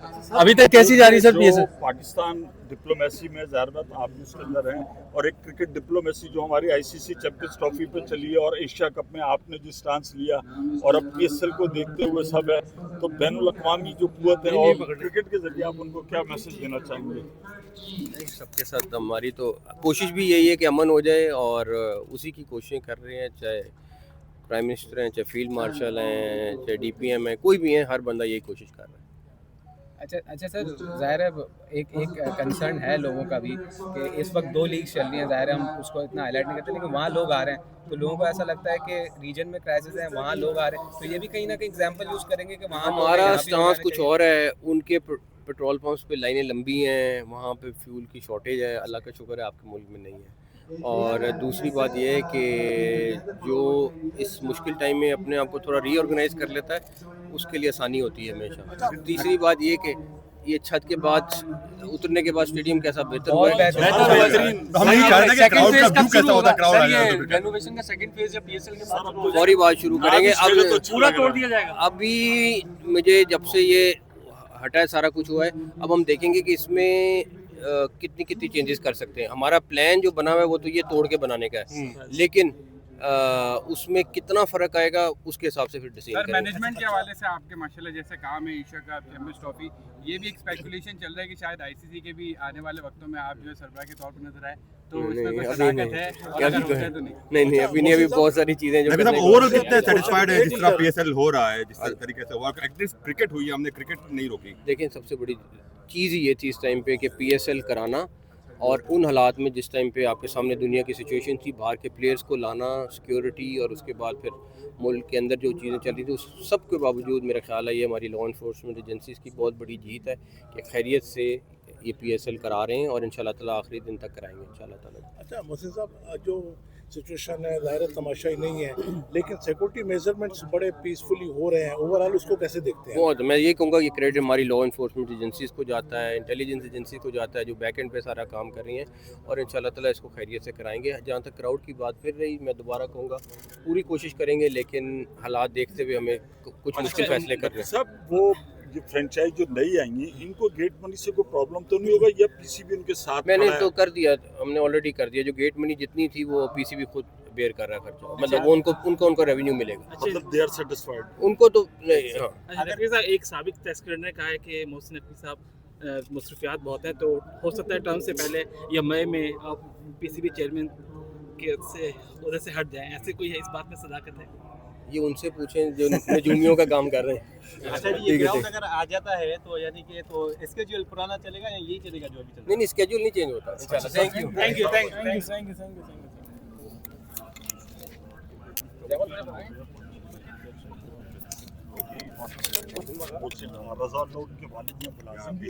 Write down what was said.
अभी तक कैसी जा रही सर पीएसएल? पाकिस्तान डिप्लोमेसी में ज़ाहिर बात आप भी उसके अंदर हैं, और एक क्रिकेट डिप्लोमेसी जो हमारी आईसीसी चैंपियंस ट्रॉफी पे चली है और एशिया कप में आपने जो स्टांस लिया और अब पीएसएल को देखते हुए सब है, तो बैनुल अक़वामी जो कुव्वत है और क्रिकेट के जरिए आप उनको क्या मैसेज देना चाहेंगे? सबके साथ हमारी तो कोशिश भी यही है कि अमन हो जाए, और उसी की कोशिशें कर रहे हैं, चाहे प्राइम मिनिस्टर हैं, चाहे फील्ड मार्शल हैं, चाहे डीपीएम है, कोई भी है, हर बंदा यही कोशिश कर रहा है। अच्छा सर, ज़ाहिर है एक कंसर्न है लोगों का भी कि इस वक्त 2 लीग चल रही हैं। ज़ाहिर है हम उसको इतना हाईलाइट नहीं करते, लेकिन वहाँ लोग आ रहे हैं तो लोगों को ऐसा लगता है कि रीजन में क्राइसिस है, वहाँ लोग आ रहे हैं, तो ये भी कहीं ना कहीं एग्जांपल यूज़ करेंगे कि वहाँ हमारा स्टांस कुछ और है। उनके पेट्रोल पंप्स पे लाइनें लंबी हैं, वहाँ पे फ्यूल की शॉर्टेज है, अल्लाह का शुक्र है आपके मुल्क में नहीं है। और दूसरी बात यह है कि जो इस मुश्किल टाइम में अपने आप को थोड़ा रीऑर्गेनाइज कर लेता है, उसके लिए आसानी होती है हमेशा। तीसरी बात ये कि ये छत के बाद उतरने के बाद स्टेडियम कैसा बेहतर हुआ है। रेनोवेशन का सेकंड फेज या पीएसएल के बाद फौरी बात शुरू करेंगे। अब पूरा तोड़ दिया जाएगा। अभी मुझे जब से ये हटा है, सारा कुछ हुआ है, अब हम देखेंगे कि इसमें कितनी कितनी चेंजेस कर सकते हैं। हमारा प्लान जो बना हुआ है वो तो ये तोड़ के बनाने का है, लेकिन उसमें कितना फर्क आएगा उसके हिसाब से फिर डिसीजन करेंगे। मैनेजमेंट के हवाले से आपके माशाल्लाह जैसे काम है एशिया कप चैंपियंस ट्रॉफी, ये भी एक स्पेकुलेशन चल रहा है कि शायद आईसीसी के भी आने वाले वक्तों में आप जो है सरबराह के तौर पर नजर आए, तो इसमें कोई सदाकत है और अगर होता है तो नहीं अभी नहीं, अभी बहुत सारी चीजें जो ओवरऑल कितने सेटिस्फाइड है जिस तरह पीएसएल हो रहा है, जिस तरीके से हुआ एटलीस्ट क्रिकेट हुई है, हमने क्रिकेट नहीं रोकी। देखें, सबसे बड़ी चीज़ ही ये थी इस टाइम पे कि पीएसएल कराना, और उन हालात में जिस टाइम पे आपके सामने दुनिया की सिचुएशन थी, बाहर के प्लेयर्स को लाना, सिक्योरिटी, और उसके बाद फिर मुल्क के अंदर जो चीज़ें चल रही थी, उस सब के बावजूद मेरा ख्याल है ये हमारी लॉ इन्फोर्समेंट एजेंसीज की बहुत बड़ी जीत है कि खैरियत से ये पीएसएल करा रहे हैं, और इंशाल्लाह ताला आखिरी दिन तक कराएंगे इंशाल्लाह ताला। अच्छा मोहसिन साहब, जो सिचुएशन है ज़ाहिर तमाशाई नहीं है, लेकिन सिक्योरिटी मेजरमेंट्स बड़े पीसफुली हो रहे हैं, ओवरऑल उसको कैसे देखते हैं? बहुत, मैं ये कहूँगा कि क्रेडिट हमारी लॉ इन्फोर्समेंट एजेंसीज को जाता है, इंटेलिजेंस एजेंसी को जाता है, जो बैक एंड पे सारा काम कर रही हैं, और इंशाल्लाह ताला इसको खैरियत से कराएंगे। जहाँ तक क्राउड की बात फिर रही, मैं दोबारा कहूँगा पूरी कोशिश करेंगे, लेकिन हालात देखते हुए हमें कुछ मुश्किल फैसले करने हैं। सब वो ये फ्रेंचाइज जो नई आई हैं, इनको गेट मनी से कोई प्रॉब्लम तो नहीं होगा, या पीसीबी उनके साथ? मैंने तो कर दिया, हमने ऑलरेडी कर दिया। जो गेट मनी जितनी थी वो पीसीबी खुद बेयर कर रहा है खर्चा, मतलब वो उनको रेवेन्यू मिलेगा, मतलब दे आर सेटिस्फाइड उनको तो नहीं। हाँ, एक साबिक टेस्कर ने कहा है कि मोहसिन नकवी साहब मसरूफियात बहुत है, तो हो सकता है टर्म से पहले या मई में आप पीसीबी चेयरमैन के से उधर से हट जाएं, ऐसे कोई है? इस बात में सदाकत है? ये उनसे पूछें जो नजूमियों का काम कर रहे हैं। अच्छा जी, ये ग्राउंड अगर आ जाता है तो यानी कि तो स्केड्यूल पुराना चलेगा या यही चलेगा जो अभी चल रहा है? नहीं, स्केड्यूल नहीं चेंज होता इंशाल्लाह। Thank you. रज़ा लोग के वालिद ने मुलाजिम भी